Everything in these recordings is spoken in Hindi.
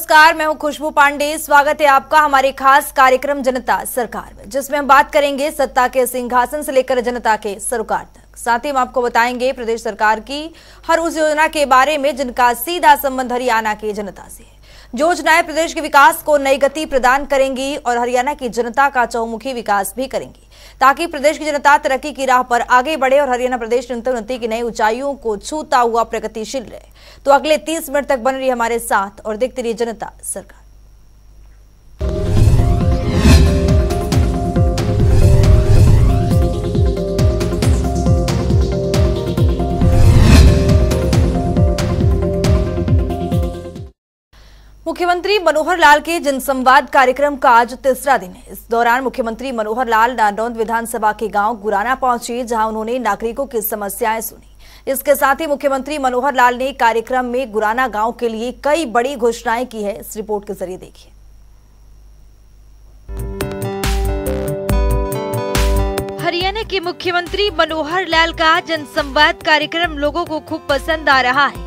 नमस्कार, मैं हूं खुशबू पांडे। स्वागत है आपका हमारे खास कार्यक्रम जनता सरकार में, जिसमें हम बात करेंगे सत्ता के सिंहासन से लेकर जनता के सरोकार तक। साथ ही हम आपको बताएंगे प्रदेश सरकार की हर उस योजना के बारे में जिनका सीधा संबंध हरियाणा की जनता से है। जो योजनाएं प्रदेश के विकास को नई गति प्रदान करेंगी और हरियाणा की जनता का चहुमुखी विकास भी करेंगी, ताकि प्रदेश की जनता तरक्की की राह पर आगे बढ़े और हरियाणा प्रदेश निरंतर उन्नति की नई ऊंचाइयों को छूता हुआ प्रगतिशील रहे। तो अगले 30 मिनट तक बन रही हमारे साथ और देखते रहिए जनता सरकार। मुख्यमंत्री मनोहर लाल के जनसंवाद कार्यक्रम का आज तीसरा दिन है। इस दौरान मुख्यमंत्री मनोहर लाल नारनौंद विधानसभा के गांव गुराना पहुंचे, जहां उन्होंने नागरिकों की समस्याएं सुनी। इसके साथ ही मुख्यमंत्री मनोहर लाल ने कार्यक्रम में गुराना गांव के लिए कई बड़ी घोषणाएं की है। इस रिपोर्ट के जरिए देखिए। हरियाणा के मुख्यमंत्री मनोहर लाल का जनसंवाद कार्यक्रम लोगों को खूब पसंद आ रहा है,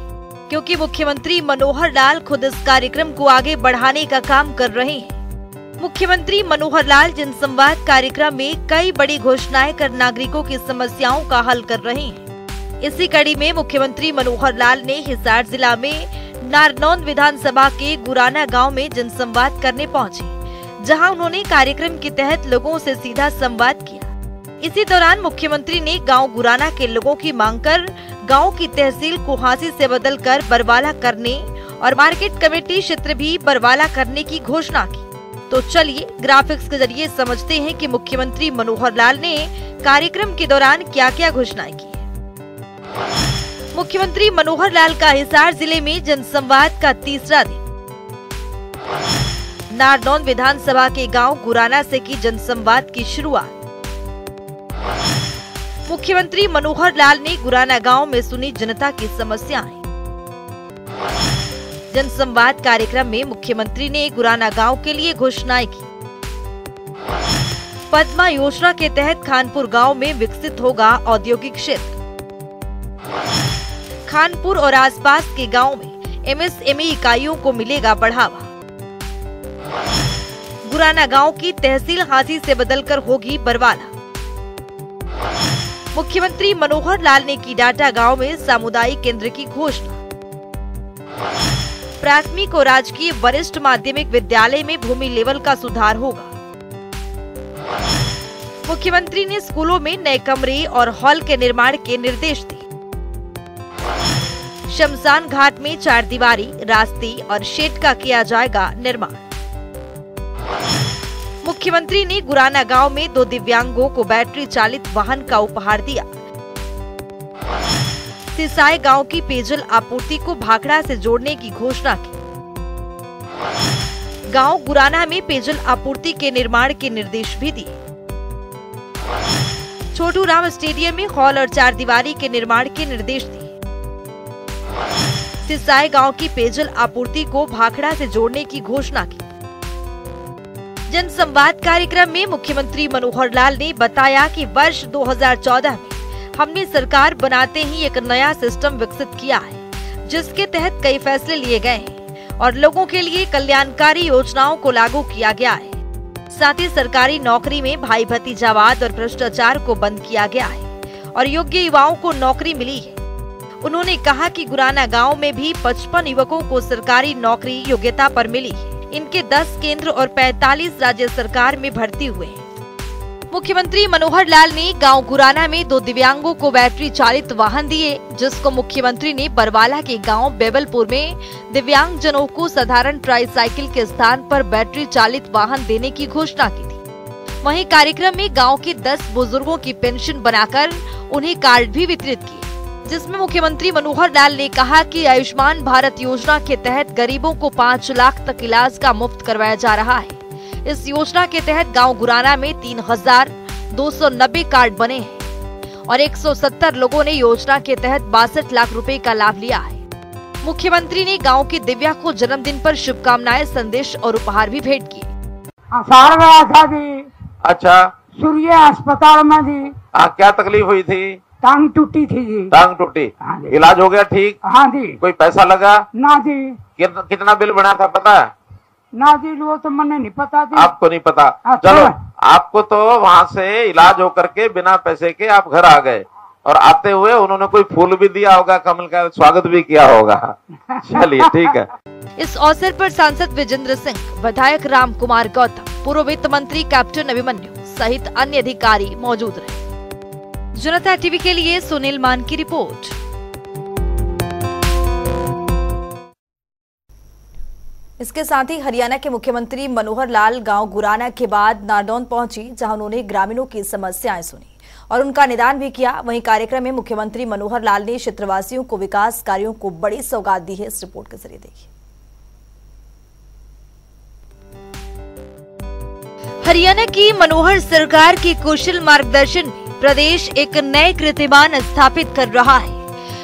क्योंकि मुख्यमंत्री मनोहर लाल खुद इस कार्यक्रम को आगे बढ़ाने का काम कर रहे हैं। मुख्यमंत्री मनोहर लाल जनसंवाद कार्यक्रम में कई बड़ी घोषणाएं कर नागरिकों की समस्याओं का हल कर रहे हैं। इसी कड़ी में मुख्यमंत्री मनोहर लाल ने हिसार जिला में नारनौंद विधानसभा के गुराना गांव में जनसंवाद करने पहुंचे, जहां उन्होंने कार्यक्रम के तहत लोगों से सीधा संवाद किया। इसी दौरान मुख्यमंत्री ने गांव गुराना के लोगों की मांग कर गांव की तहसील कुहासी से बदलकर बरवाला करने और मार्केट कमेटी क्षेत्र भी बरवाला करने की घोषणा की। तो चलिए ग्राफिक्स के जरिए समझते हैं कि मुख्यमंत्री मनोहर लाल ने कार्यक्रम के दौरान क्या क्या घोषणाएं की। मुख्यमंत्री मनोहर लाल का हिसार जिले में जनसंवाद का तीसरा दिन। नारनौंद विधानसभा के गांव गुराना से की जनसंवाद की शुरुआत। मुख्यमंत्री मनोहर लाल ने गुराना गांव में सुनी जनता की समस्याएं। जनसंवाद कार्यक्रम में मुख्यमंत्री ने गुराना गांव के लिए घोषणाएं की। पद्मा योजना के तहत खानपुर गांव में विकसित होगा औद्योगिक क्षेत्र। खानपुर और आसपास के गांव में एमएसएमई इकाइयों को मिलेगा बढ़ावा। गुराना गांव की तहसील हांसी से बदलकर होगी बरवाला। मुख्यमंत्री मनोहर लाल ने की डाटा गांव में सामुदायिक केंद्र की घोषणा। प्राथमिक और राजकीय वरिष्ठ माध्यमिक विद्यालय में भूमि लेवल का सुधार होगा। मुख्यमंत्री ने स्कूलों में नए कमरे और हॉल के निर्माण के निर्देश दिए। शमशान घाट में 4 दीवारी, रास्ते और शेड का किया जाएगा निर्माण। मुख्यमंत्री ने गुराना गांव में 2 दिव्यांगों को बैटरी चालित वाहन का उपहार दिया। सिसाई गांव की पेयजल आपूर्ति को भाखड़ा से जोड़ने की घोषणा की। गांव गुराना में पेयजल आपूर्ति के निर्माण के निर्देश भी दिए। छोटू राम स्टेडियम में हॉल और 4 दीवारी के निर्माण के निर्देश दिए। सिसाई गांव की पेयजल आपूर्ति को भाखड़ा से जोड़ने की घोषणा की। जनसंवाद कार्यक्रम में मुख्यमंत्री मनोहर लाल ने बताया कि वर्ष 2014 में हमने सरकार बनाते ही एक नया सिस्टम विकसित किया है, जिसके तहत कई फैसले लिए गए हैं और लोगों के लिए कल्याणकारी योजनाओं को लागू किया गया है। साथ ही सरकारी नौकरी में भाई भतीजावाद और भ्रष्टाचार को बंद किया गया है और योग्य युवाओं को नौकरी मिली है। उन्होंने कहा कि गुराना गांव में भी 55 युवकों को सरकारी नौकरी योग्यता पर मिली है। इनके 10 केंद्र और 45 राज्य सरकार में भर्ती हुए हैं। मुख्यमंत्री मनोहर लाल ने गांव गुराना में 2 दिव्यांगों को बैटरी चालित वाहन दिए, जिसको मुख्यमंत्री ने बरवाला के गांव बेबलपुर में दिव्यांग जनों को साधारण ट्राईसाइकिल के स्थान पर बैटरी चालित वाहन देने की घोषणा की थी। वहीं कार्यक्रम में गांव के 10 बुजुर्गों की पेंशन बनाकर उन्हें कार्ड भी वितरित किए, जिसमें मुख्यमंत्री मनोहर लाल ने कहा कि आयुष्मान भारत योजना के तहत गरीबों को 5 लाख तक इलाज का मुफ्त करवाया जा रहा है। इस योजना के तहत गांव गुराना में 3290 कार्ड बने हैं और 170 लोगों ने योजना के तहत 62 लाख रुपए का लाभ लिया है। मुख्यमंत्री ने गांव की दिव्या को जन्मदिन पर शुभकामनाएं, संदेश और उपहार भी भेंट किए। अच्छा, सूर्य अस्पताल में जी। क्या तकलीफ हुई थी? टांग टूटी थी जी। टांग टूटी? हाँ जी। इलाज हो गया ठीक? हाँ जी। कोई पैसा लगा? ना जी। कितना बिल बना था पता है? ना जी, वो तो मैंने नहीं पता जी। आपको नहीं पता? अच्छा। चलो, आपको तो वहां से इलाज होकर के बिना पैसे के आप घर आ गए, और आते हुए उन्होंने कोई फूल भी दिया होगा, कमल का स्वागत भी किया होगा। चलिए ठीक है। इस अवसर पर सांसद विजेंद्र सिंह, विधायक राम कुमार गौतम, पूर्व वित्त मंत्री कैप्टन अभिमन्यु सहित अन्य अधिकारी मौजूद रहे। जनता टीवी के लिए सुनील मान की रिपोर्ट। इसके साथ ही हरियाणा के मुख्यमंत्री मनोहर लाल गांव गुराना के बाद नारनौंद पहुंची, जहां उन्होंने ग्रामीणों की समस्याएं सुनी और उनका निदान भी किया। वहीं कार्यक्रम में मुख्यमंत्री मनोहर लाल ने क्षेत्रवासियों को विकास कार्यों को बड़ी सौगात दी है। इस रिपोर्ट के जरिए देखिए। हरियाणा की मनोहर सरकार की कुशल मार्गदर्शन में प्रदेश एक नए कीर्तिमान स्थापित कर रहा है।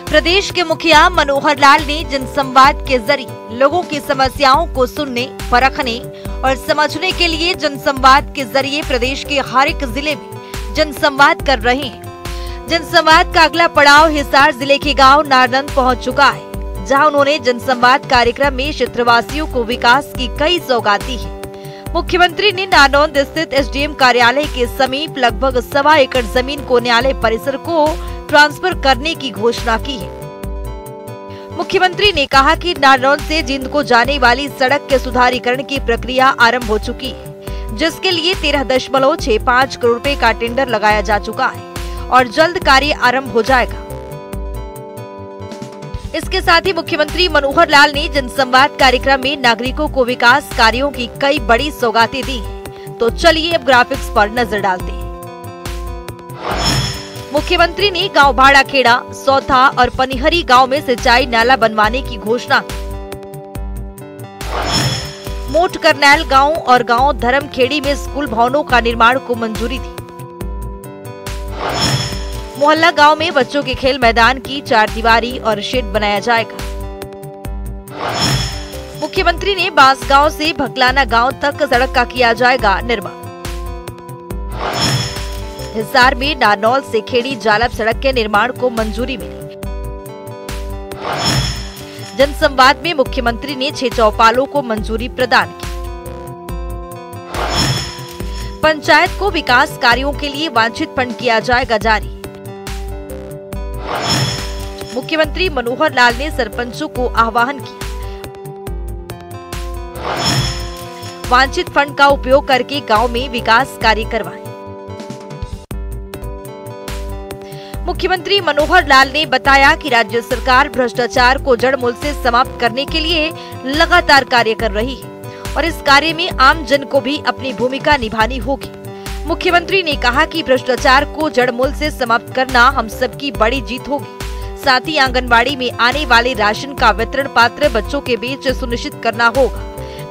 प्रदेश के मुखिया मनोहर लाल ने जनसंवाद के जरिए लोगों की समस्याओं को सुनने, परखने और समझने के लिए जनसंवाद के जरिए प्रदेश के हर एक जिले में जनसंवाद कर रहे हैं। जनसंवाद का अगला पड़ाव हिसार जिले के गांव नारनौंद पहुंच चुका है, जहां उन्होंने जनसंवाद कार्यक्रम में क्षेत्रवासियों को विकास की कई सौगात दी है। मुख्यमंत्री ने नारनौंद स्थित एसडीएम कार्यालय के समीप लगभग 1.25 एकड़ जमीन को न्यायालय परिसर को ट्रांसफर करने की घोषणा की है। मुख्यमंत्री ने कहा कि नारनौंद से जींद को जाने वाली सड़क के सुधारीकरण की प्रक्रिया आरंभ हो चुकी है, जिसके लिए 13.65 करोड़ रुपए का टेंडर लगाया जा चुका है और जल्द कार्य आरंभ हो जाएगा। इसके साथ ही मुख्यमंत्री मनोहर लाल ने जनसंवाद कार्यक्रम में नागरिकों को विकास कार्यों की कई बड़ी सौगातें दी हैं। तो चलिए अब ग्राफिक्स पर नजर डालते हैं। मुख्यमंत्री ने गांव भाड़ाखेड़ा, सौथा और पनिहरी गांव में सिंचाई नाला बनवाने की घोषणा की। मोट करनैल गांव और गांव धर्मखेड़ी में स्कूल भवनों का निर्माण को मंजूरी दी। मोहल्ला गांव में बच्चों के खेल मैदान की 4 दीवारी और शेड बनाया जाएगा। मुख्यमंत्री ने बांसगांव से भकलाना गांव तक सड़क का किया जाएगा निर्माण। हिसार में नारनौल से खेड़ी जालब सड़क के निर्माण को मंजूरी मिली। जनसंवाद में मुख्यमंत्री ने 6 चौपालों को मंजूरी प्रदान की। पंचायत को विकास कार्यों के लिए वांछित फंड किया जाएगा जारी। मुख्यमंत्री मनोहर लाल ने सरपंचों को आह्वान किया, वांछित फंड का उपयोग करके गांव में विकास कार्य करवाएं। मुख्यमंत्री मनोहर लाल ने बताया कि राज्य सरकार भ्रष्टाचार को जड़ मूल से समाप्त करने के लिए लगातार कार्य कर रही है और इस कार्य में आम जन को भी अपनी भूमिका निभानी होगी। मुख्यमंत्री ने कहा कि भ्रष्टाचार को जड़ मूल से समाप्त करना हम सबकी बड़ी जीत होगी। साथ ही आंगनबाड़ी में आने वाले राशन का वितरण पात्र बच्चों के बीच सुनिश्चित करना होगा।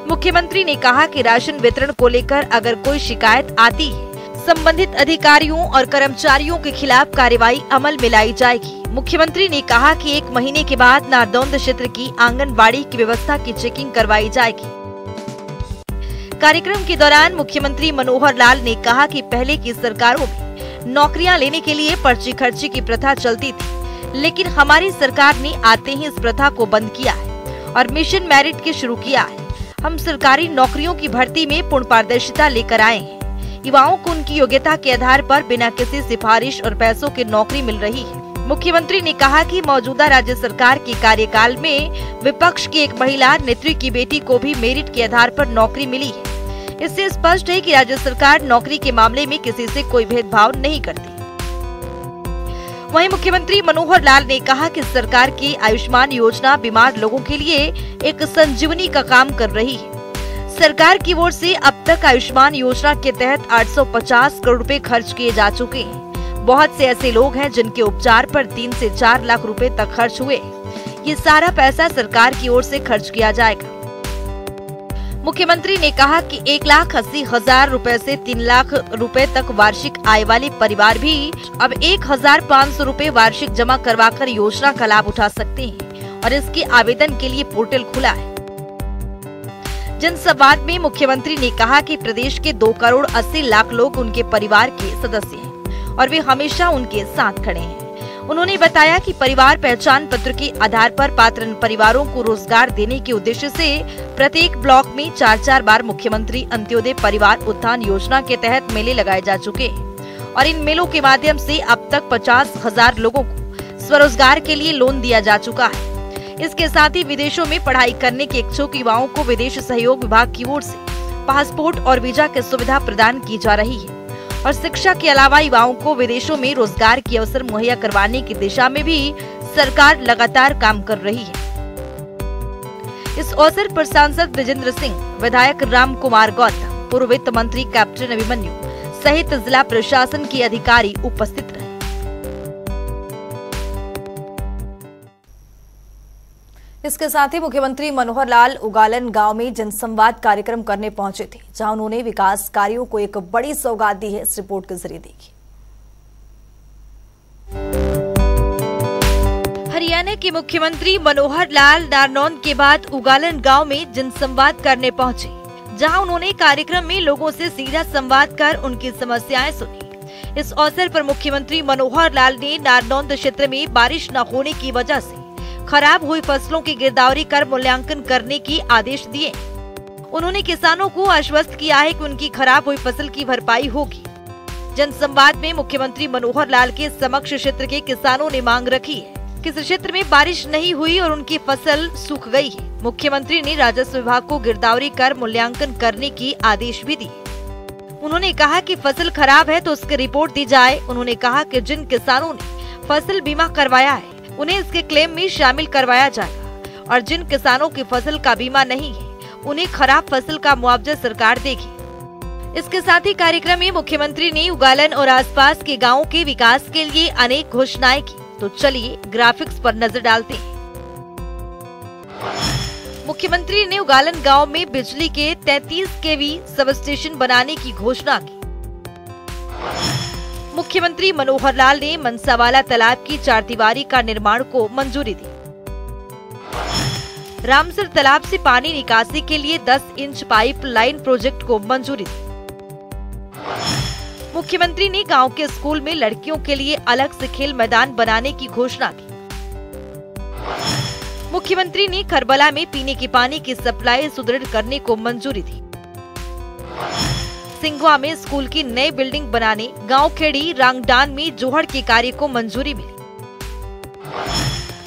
मुख्यमंत्री ने कहा कि राशन वितरण को लेकर अगर कोई शिकायत आती है, संबंधित अधिकारियों और कर्मचारियों के खिलाफ कार्रवाई अमल में लाई जाएगी। मुख्यमंत्री ने कहा कि 1 महीने के बाद नारनौंद क्षेत्र की आंगनबाड़ी की व्यवस्था की चेकिंग करवाई जाएगी। कार्यक्रम के दौरान मुख्यमंत्री मनोहर लाल ने कहा कि पहले की सरकारों में नौकरियां लेने के लिए पर्ची खर्ची की प्रथा चलती थी, लेकिन हमारी सरकार ने आते ही इस प्रथा को बंद किया है और मिशन मेरिट के शुरू किया है। हम सरकारी नौकरियों की भर्ती में पूर्ण पारदर्शिता लेकर आए हैं। युवाओं को उनकी योग्यता के आधार पर बिना किसी सिफारिश और पैसों की नौकरी मिल रही है। मुख्यमंत्री ने कहा कि मौजूदा राज्य सरकार के कार्यकाल में विपक्ष की एक महिला नेत्री की बेटी को भी मेरिट के आधार पर नौकरी मिली है। इससे स्पष्ट है कि राज्य सरकार नौकरी के मामले में किसी से कोई भेदभाव नहीं करती। वहीं मुख्यमंत्री मनोहर लाल ने कहा कि सरकार की आयुष्मान योजना बीमार लोगों के लिए एक संजीवनी का काम कर रही है। सरकार की ओर से अब तक आयुष्मान योजना के तहत 850 करोड़ रुपए खर्च किए जा चुके हैं। बहुत से ऐसे लोग हैं जिनके उपचार पर 3 से 4 लाख रुपए तक खर्च हुए। ये सारा पैसा सरकार की ओर से खर्च किया जाएगा। मुख्यमंत्री ने कहा कि 1,80,000 रुपए से 3 लाख रुपए तक वार्षिक आय वाले परिवार भी अब 1,500 रुपए वार्षिक जमा करवाकर योजना का लाभ उठा सकते हैं और इसके आवेदन के लिए पोर्टल खुला है। जनसंवाद में मुख्यमंत्री ने कहा कि प्रदेश के 2 करोड़ 80 लाख लोग उनके परिवार के सदस्य हैं और वे हमेशा उनके साथ खड़े हैं। उन्होंने बताया कि परिवार पहचान पत्र के आधार पर पात्र परिवारों को रोजगार देने के उद्देश्य से प्रत्येक ब्लॉक में 4-4 बार मुख्यमंत्री अंत्योदय परिवार उत्थान योजना के तहत मेले लगाए जा चुके हैं और इन मेलों के माध्यम से अब तक 50,000 लोगों को स्वरोजगार के लिए लोन दिया जा चुका है। इसके साथ ही विदेशों में पढ़ाई करने के इच्छुक युवाओं को विदेश सहयोग विभाग की ओर से पासपोर्ट और वीजा की सुविधा प्रदान की जा रही है और शिक्षा के अलावा युवाओं को विदेशों में रोजगार के अवसर मुहैया करवाने की दिशा में भी सरकार लगातार काम कर रही है। इस अवसर पर सांसद विजेंद्र सिंह, विधायक राम कुमार गौतम, पूर्व वित्त मंत्री कैप्टन अभिमन्यु सहित जिला प्रशासन के अधिकारी उपस्थित रहे। इसके साथ ही मुख्यमंत्री मनोहर लाल उगालन गांव में जनसंवाद कार्यक्रम करने पहुंचे थे, जहां उन्होंने विकास कार्यों को एक बड़ी सौगात दी है। इस रिपोर्ट के जरिए देखिए। हरियाणा के मुख्यमंत्री मनोहर लाल नारनौंद के बाद उगालन गांव में जनसंवाद करने पहुंचे, जहां उन्होंने कार्यक्रम में लोगों से सीधा संवाद कर उनकी समस्याएं सुनी। इस अवसर पर मुख्यमंत्री मनोहर लाल ने नारनौंद क्षेत्र में बारिश न होने की वजह से खराब हुई फसलों की गिरदावरी कर मूल्यांकन करने की आदेश दिए। उन्होंने किसानों को आश्वस्त किया है कि उनकी खराब हुई फसल की भरपाई होगी। जनसंवाद में मुख्यमंत्री मनोहर लाल के समक्ष क्षेत्र के किसानों ने मांग रखी है कि इस क्षेत्र में बारिश नहीं हुई और उनकी फसल सूख गई है। मुख्यमंत्री ने राजस्व विभाग को गिरदावरी कर मूल्यांकन करने की आदेश भी दिए। उन्होंने कहा कि फसल खराब है तो उसकी रिपोर्ट दी जाए। उन्होंने कहा कि जिन किसानों ने फसल बीमा करवाया है उन्हें इसके क्लेम में शामिल करवाया जाएगा और जिन किसानों की फसल का बीमा नहीं है उन्हें खराब फसल का मुआवजा सरकार देगी। इसके साथ ही कार्यक्रम में मुख्यमंत्री ने उगालन और आसपास के गांवों के विकास के लिए अनेक घोषणाएं की। तो चलिए ग्राफिक्स पर नजर डालते हैं। मुख्यमंत्री ने उगालन गांव में बिजली के 33 केवी सब स्टेशन बनाने की घोषणा की। मुख्यमंत्री मनोहर लाल ने मनसावाला तालाब की 4 दीवारी का निर्माण को मंजूरी दी। रामसर तालाब से पानी निकासी के लिए 10 इंच पाइप लाइन प्रोजेक्ट को मंजूरी दी। मुख्यमंत्री ने गांव के स्कूल में लड़कियों के लिए अलग से खेल मैदान बनाने की घोषणा की। मुख्यमंत्री ने खरबला में पीने के पानी की सप्लाई सुदृढ़ करने को मंजूरी दी। सिंघवा में स्कूल की नई बिल्डिंग बनाने, गांव खेड़ी रांगडान में जोहड़ के कार्य को मंजूरी मिली।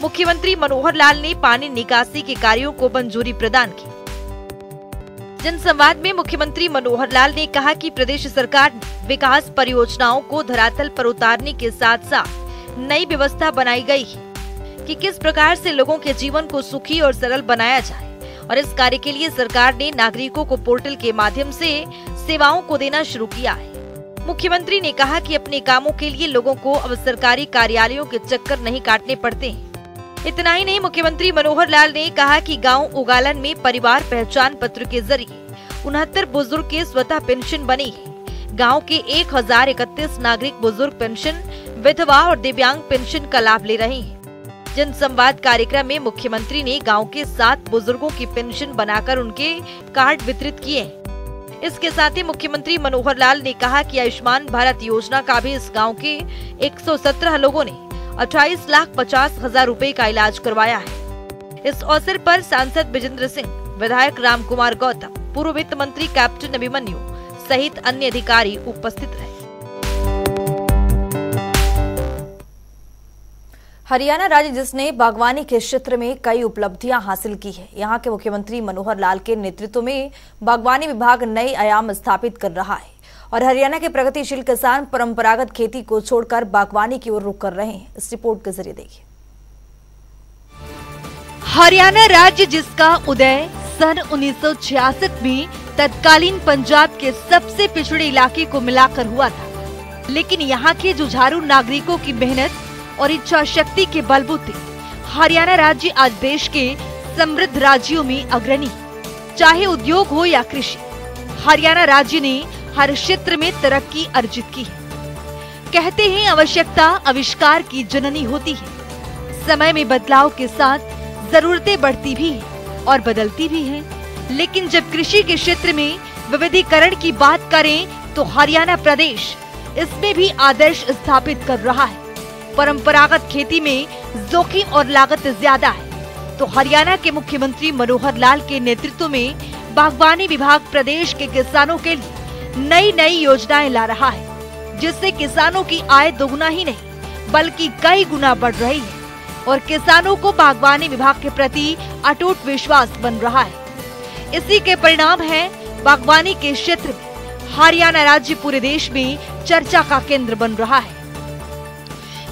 मुख्यमंत्री मनोहर लाल ने पानी निकासी के कार्यों को मंजूरी प्रदान की। जनसंवाद में मुख्यमंत्री मनोहर लाल ने कहा कि प्रदेश सरकार ने विकास परियोजनाओं को धरातल पर उतारने के साथ साथ नई व्यवस्था बनाई गई है कि किस प्रकार से लोगों के जीवन को सुखी और सरल बनाया जाए और इस कार्य के लिए सरकार ने नागरिकों को पोर्टल के माध्यम से सेवाओं को देना शुरू किया है। मुख्यमंत्री ने कहा कि अपने कामों के लिए लोगों को अब सरकारी कार्यालयों के चक्कर नहीं काटने पड़ते हैं। इतना ही नहीं, मुख्यमंत्री मनोहर लाल ने कहा कि गांव उगालन में परिवार पहचान पत्र के जरिए 69 बुजुर्ग के स्वतः पेंशन बनी है। गांव के 1031 नागरिक बुजुर्ग पेंशन, विधवा और दिव्यांग पेंशन का लाभ ले रहे हैं। जनसंवाद कार्यक्रम में मुख्यमंत्री ने गांव के 7 बुजुर्गों की पेंशन बनाकर उनके कार्ड वितरित किए। इसके साथ ही मुख्यमंत्री मनोहर लाल ने कहा कि आयुष्मान भारत योजना का भी इस गांव के 117 लोगों ने 28,50,000 रुपए का इलाज करवाया है। इस अवसर पर सांसद विजेंद्र सिंह, विधायक राम कुमार गौतम, पूर्व वित्त मंत्री कैप्टन अभिमन्यु सहित अन्य अधिकारी उपस्थित रहे। हरियाणा राज्य जिसने बागवानी के क्षेत्र में कई उपलब्धियां हासिल की है। यहां के मुख्यमंत्री मनोहर लाल के नेतृत्व में बागवानी विभाग नए आयाम स्थापित कर रहा है और हरियाणा के प्रगतिशील किसान परंपरागत खेती को छोड़कर बागवानी की ओर रुख कर रहे हैं। इस रिपोर्ट के जरिए देखिए। हरियाणा राज्य जिसका उदय सन 1966 में तत्कालीन पंजाब के सबसे पिछड़े इलाके को मिलाकर हुआ था, लेकिन यहाँ के जुझारू नागरिकों की मेहनत और इच्छा शक्ति के बलबूते हरियाणा राज्य आज देश के समृद्ध राज्यों में अग्रणी। चाहे उद्योग हो या कृषि, हरियाणा राज्य ने हर क्षेत्र में तरक्की अर्जित की है। कहते हैं आवश्यकता आविष्कार की जननी होती है। समय में बदलाव के साथ जरूरतें बढ़ती भी हैं और बदलती भी हैं, लेकिन जब कृषि के क्षेत्र में विविधीकरण की बात करें तो हरियाणा प्रदेश इसमें भी आदर्श स्थापित कर रहा है। परंपरागत खेती में जोखिम और लागत ज्यादा है, तो हरियाणा के मुख्यमंत्री मनोहर लाल के नेतृत्व में बागवानी विभाग प्रदेश के किसानों के लिए नई नई योजनाएं ला रहा है, जिससे किसानों की आय दोगुना ही नहीं बल्कि कई गुना बढ़ रही है और किसानों को बागवानी विभाग के प्रति अटूट विश्वास बन रहा है। इसी के परिणाम है बागवानी के क्षेत्र में हरियाणा राज्य पूरे देश में चर्चा का केंद्र बन रहा है।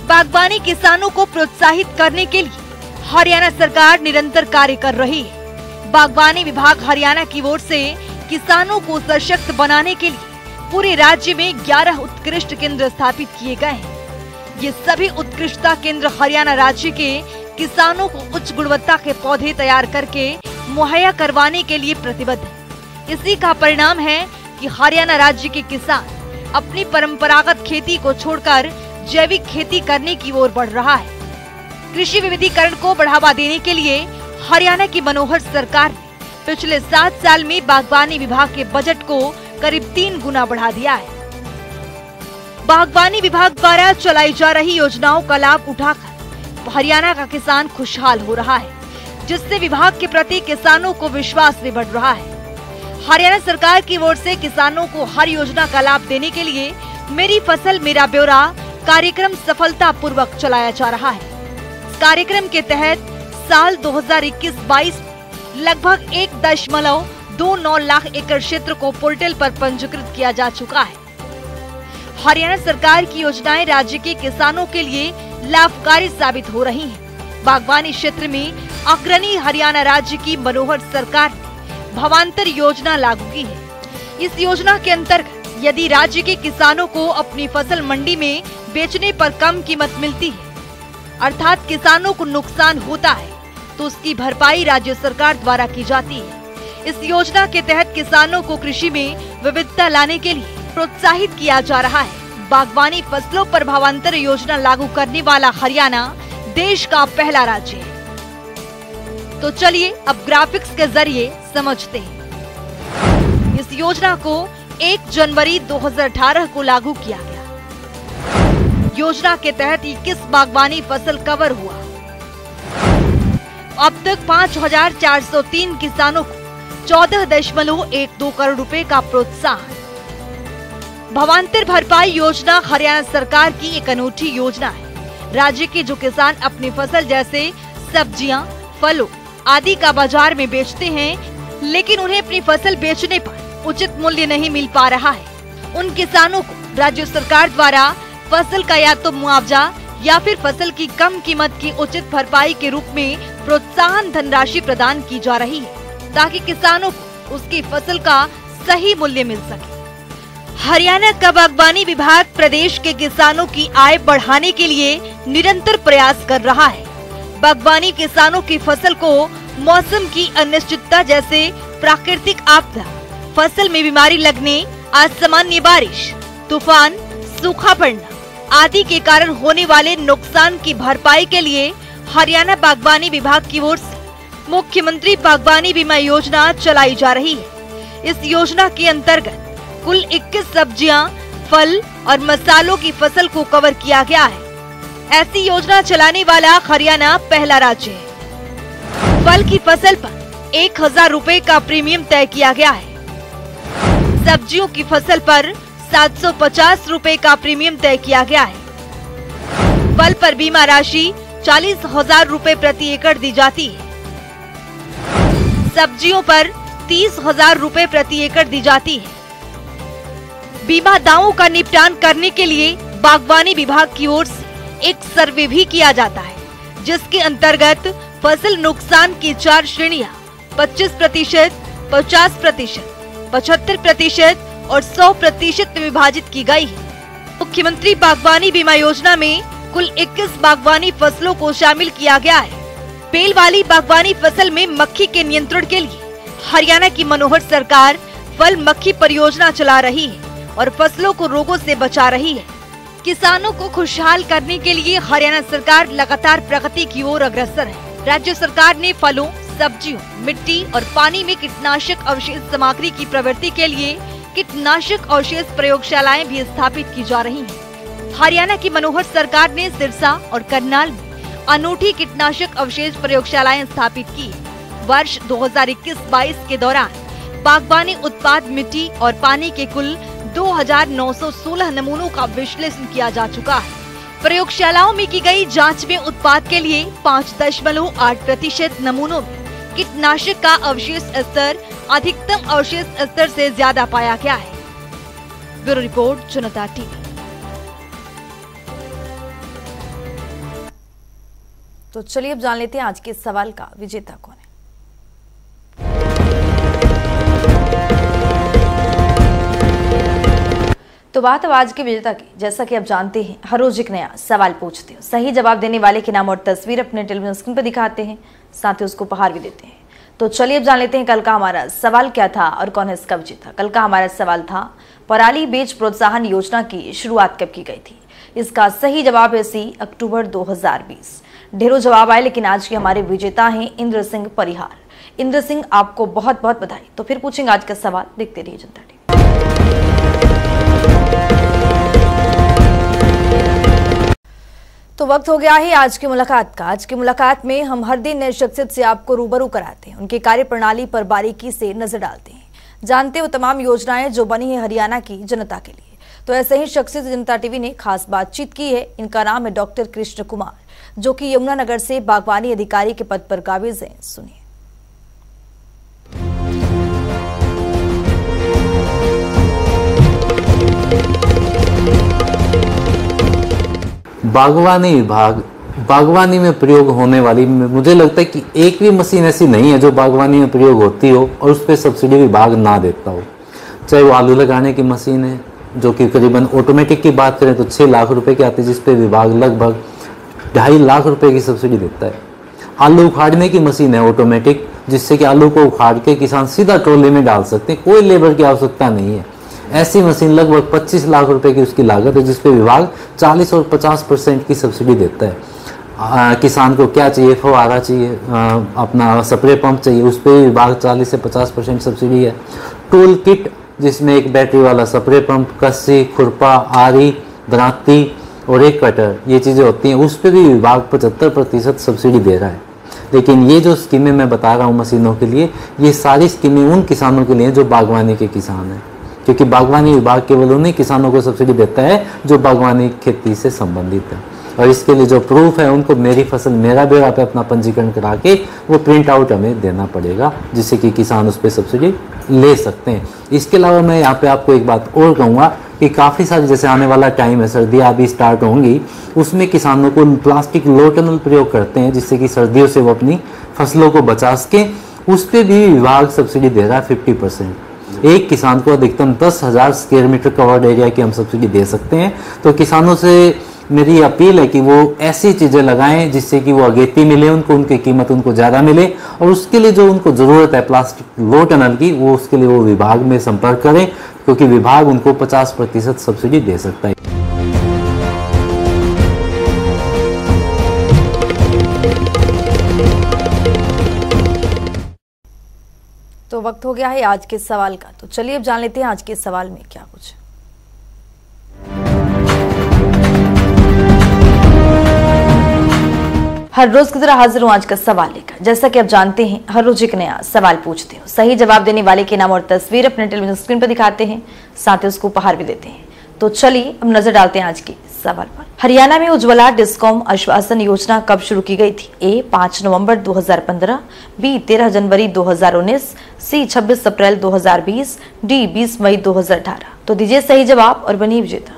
बागवानी किसानों को प्रोत्साहित करने के लिए हरियाणा सरकार निरंतर कार्य कर रही है। बागवानी विभाग हरियाणा की ओर से किसानों को सशक्त बनाने के लिए पूरे राज्य में 11 उत्कृष्ट केंद्र स्थापित किए गए हैं। ये सभी उत्कृष्टता केंद्र हरियाणा राज्य के किसानों को उच्च गुणवत्ता के पौधे तैयार करके मुहैया करवाने के लिए प्रतिबद्ध है। इसी का परिणाम है कि हरियाणा राज्य के किसान अपनी परंपरागत खेती को छोड़कर जैविक खेती करने की ओर बढ़ रहा है। कृषि विविधीकरण को बढ़ावा देने के लिए हरियाणा की मनोहर सरकार ने पिछले 7 साल में बागवानी विभाग के बजट को करीब 3 गुना बढ़ा दिया है। बागवानी विभाग द्वारा चलाई जा रही योजनाओं का लाभ उठाकर हरियाणा का किसान खुशहाल हो रहा है, जिससे विभाग के प्रति किसानों को विश्वास भी बढ़ रहा है। हरियाणा सरकार की ओर से किसानों को हर योजना का लाभ देने के लिए मेरी फसल मेरा ब्यौरा कार्यक्रम सफलतापूर्वक चलाया जा रहा है। इस कार्यक्रम के तहत साल 2021-22 में लगभग 1.29 लाख एकड़ क्षेत्र को पोर्टल पर पंजीकृत किया जा चुका है। हरियाणा सरकार की योजनाएं राज्य के किसानों के लिए लाभकारी साबित हो रही हैं। बागवानी क्षेत्र में अग्रणी हरियाणा राज्य की मनोहर सरकार ने भावांतर योजना लागू की है। इस योजना के अंतर्गत यदि राज्य के किसानों को अपनी फसल मंडी में बेचने पर कम कीमत मिलती है, अर्थात किसानों को नुकसान होता है, तो उसकी भरपाई राज्य सरकार द्वारा की जाती है। इस योजना के तहत किसानों को कृषि में विविधता लाने के लिए प्रोत्साहित किया जा रहा है। बागवानी फसलों पर भावांतर योजना लागू करने वाला हरियाणा देश का पहला राज्य है। तो चलिए अब ग्राफिक्स के जरिए समझते हैं। इस योजना को 1 जनवरी 2018 को लागू किया गया। योजना के तहत 21 बागवानी फसल कवर हुआ। अब तक 5,403 किसानों को 14.12 करोड़ रुपए का प्रोत्साहन। भावांतर भरपाई योजना हरियाणा सरकार की एक अनूठी योजना है। राज्य के जो किसान अपनी फसल जैसे सब्जियां, फलों आदि का बाजार में बेचते हैं, लेकिन उन्हें अपनी फसल बेचने पर उचित मूल्य नहीं मिल पा रहा है, उन किसानों को राज्य सरकार द्वारा फसल का या तो मुआवजा या फिर फसल की कम कीमत की उचित भरपाई के रूप में प्रोत्साहन धनराशि प्रदान की जा रही है, ताकि किसानों को उसकी फसल का सही मूल्य मिल सके। हरियाणा का बागवानी विभाग प्रदेश के किसानों की आय बढ़ाने के लिए निरंतर प्रयास कर रहा है। बागवानी किसानों की फसल को मौसम की अनिश्चितता जैसे प्राकृतिक आपदा, फसल में बीमारी लगने, असामान्य बारिश, तूफान, सूखा पड़ना आदि के कारण होने वाले नुकसान की भरपाई के लिए हरियाणा बागवानी विभाग की ओर से मुख्यमंत्री बागवानी बीमा योजना चलाई जा रही है। इस योजना के अंतर्गत कुल 21 सब्जियां, फल और मसालों की फसल को कवर किया गया है। ऐसी योजना चलाने वाला हरियाणा पहला राज्य है। फल की फसल पर 1,000 रुपए का प्रीमियम तय किया गया है। सब्जियों की फसल पर 750 रुपए का प्रीमियम तय किया गया है। फल पर बीमा राशि 40,000 रुपए प्रति एकड़ दी जाती है। सब्जियों पर 30,000 रुपए प्रति एकड़ दी जाती है। बीमा दावों का निपटान करने के लिए बागवानी विभाग की ओर से एक सर्वे भी किया जाता है, जिसके अंतर्गत फसल नुकसान की 4 श्रेणियां 25%, 50%, 75% और 100% में विभाजित की गई है। मुख्यमंत्री बागवानी बीमा योजना में कुल 21 बागवानी फसलों को शामिल किया गया है। बेल वाली बागवानी फसल में मक्खी के नियंत्रण के लिए हरियाणा की मनोहर सरकार फल मक्खी परियोजना चला रही है और फसलों को रोगों से बचा रही है। किसानों को खुशहाल करने के लिए हरियाणा सरकार लगातार प्रगति की ओर अग्रसर है। राज्य सरकार ने फलों, सब्जियों, मिट्टी और पानी में कीटनाशक अवशेष सामग्री की प्रवृत्ति के लिए कीटनाशक अवशेष प्रयोगशालाएं भी स्थापित की जा रही हैं। हरियाणा की मनोहर सरकार ने सिरसा और करनाल में अनूठी कीटनाशक अवशेष प्रयोगशालाएं स्थापित की। वर्ष 2021-22 के दौरान बागवानी उत्पाद मिट्टी और पानी के कुल 2916 नमूनों का विश्लेषण किया जा चुका है। प्रयोगशालाओं में की गई जांच में उत्पाद के लिए 5.8% नमूनों में कीटनाशक का अवशेष स्तर अधिकतम अवशेष स्तर से ज्यादा पाया गया है। ब्यूरो रिपोर्ट, जनता टीवी। तो चलिए अब जान लेते हैं आज के इस सवाल का विजेता कौन है। तो बात अब आज के विजेता की। जैसा कि आप जानते हैं, हर रोज एक नया सवाल पूछते हैं। सही जवाब देने वाले के नाम और तस्वीर अपने टेलीविजन स्क्रीन पर दिखाते हैं, साथ ही उसको उपहार भी देते हैं। तो चलिए अब जान लेते हैं कल का हमारा सवाल क्या था और कौन है इसका विजेता। कल का हमारा सवाल था, पराली बेच प्रोत्साहन योजना की शुरुआत कब की गई थी। इसका सही जवाब है सी, अक्टूबर 2020। ढेरों जवाब आए, लेकिन आज के हमारे विजेता हैं इंद्र सिंह परिहार। इंद्र सिंह, आपको बहुत बहुत बधाई। तो फिर पूछेंगे आज का सवाल, देखते रहिए जनता टीवी। तो वक्त हो गया है आज की मुलाकात का। आज की मुलाकात में हम हर दिन नए शख्सियत से आपको रूबरू कराते हैं, उनकी कार्यप्रणाली पर बारीकी से नजर डालते हैं, जानते हैं वो तमाम योजनाएं जो बनी है हरियाणा की जनता के लिए। तो ऐसे ही शख्सियत जनता टीवी ने खास बातचीत की है। इनका नाम है डॉक्टर कृष्ण कुमार, जो कि यमुनानगर से बागवानी अधिकारी के पद पर काबिज हैं। सुनिए। बागवानी विभाग, बागवानी में प्रयोग होने वाली, मुझे लगता है कि एक भी मशीन ऐसी नहीं है जो बागवानी में प्रयोग होती हो और उस पर सब्सिडी विभाग ना देता हो। चाहे वो आलू लगाने की मशीन है, जो कि करीबन ऑटोमेटिक की बात करें तो 6 लाख रुपए की आती है, जिसपे विभाग लगभग 2.5 लाख रुपए की सब्सिडी देता है। आलू उखाड़ने की मशीन है ऑटोमेटिक, जिससे कि आलू को उखाड़ के किसान सीधा ट्रॉली में डाल सकते हैं, कोई लेबर की आवश्यकता नहीं है। ऐसी मशीन लगभग 25 लाख रुपए की उसकी लागत है, जिसपे विभाग 40 और 50% की सब्सिडी देता है। किसान को क्या चाहिए, फव्वारा चाहिए, अपना स्प्रे पंप चाहिए, उस पर विभाग 40 से 50% सब्सिडी है। टूल किट, जिसमें एक बैटरी वाला स्प्रे पंप, कस्सी, खुरपा, आरी, दराती और एक कटर, ये चीज़ें होती हैं, उस पर भी विभाग 75% सब्सिडी दे रहा है। लेकिन ये जो स्कीमें मैं बता रहा हूँ मशीनों के लिए, ये सारी स्कीमें उन किसानों के लिए जो बागवानी के किसान हैं, क्योंकि बागवानी विभाग केवल उन्हीं किसानों को सब्सिडी देता है जो बागवानी खेती से संबंधित है। और इसके लिए जो प्रूफ है, उनको मेरी फसल मेरा ब्यौरा पे अपना पंजीकरण करा के वो प्रिंट आउट हमें देना पड़ेगा, जिससे कि किसान उस पर सब्सिडी ले सकते हैं। इसके अलावा मैं यहाँ पे आपको एक बात और कहूँगा कि काफ़ी सारी, जैसे आने वाला टाइम है, सर्दियाँ अभी स्टार्ट होंगी, उसमें किसानों को प्लास्टिक लो टनल प्रयोग करते हैं, जिससे कि सर्दियों से वो अपनी फसलों को बचा सके। उस पर भी विभाग सब्सिडी दे रहा है 50%। एक किसान को अधिकतम 10,000 स्क्वायर मीटर कवर्ड एरिया की हम सब्सिडी दे सकते हैं। तो किसानों से मेरी अपील है कि वो ऐसी चीज़ें लगाएं जिससे कि वो अगेती मिले उनको, उनकी कीमत उनको ज़्यादा मिले, और उसके लिए जो उनको ज़रूरत है प्लास्टिक लो टनल की, वो उसके लिए वो विभाग में संपर्क करें, क्योंकि विभाग उनको 50% सब्सिडी दे सकता है। तो वक्त हो गया है आज के सवाल का। तो चलिए अब जान लेते हैं आज के सवाल में क्या कुछ। हर रोज की तरह हाजिर हूं आज का सवाल लेकर। जैसा कि आप जानते हैं, हर रोज एक नया सवाल पूछते हो। सही जवाब देने वाले के नाम और तस्वीर अपने टेलीविजन स्क्रीन पर दिखाते हैं, साथ ही उसको उपहार भी देते हैं। तो चलिए अब नजर डालते हैं आज के सवाल पर। हरियाणा में उज्ज्वला डिस्कॉम आश्वासन योजना कब शुरू की गई थी। ए 5 नवंबर 2015, बी 13 जनवरी 2019, सी 26 अप्रैल 2020, डी 20 मई 2018। तो दीजिए सही जवाब और बनिए विजेता।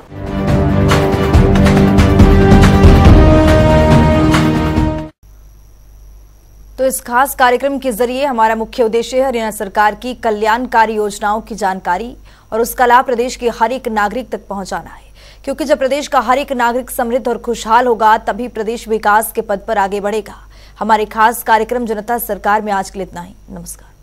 तो इस खास कार्यक्रम के जरिए हमारा मुख्य उद्देश्य है हरियाणा सरकार की कल्याणकारी योजनाओं की जानकारी और उसका लाभ प्रदेश के हर एक नागरिक तक पहुंचाना है, क्योंकि जब प्रदेश का हर एक नागरिक समृद्ध और खुशहाल होगा तभी प्रदेश विकास के पद पर आगे बढ़ेगा। हमारे खास कार्यक्रम जनता सरकार में आज के लिए इतना ही। नमस्कार।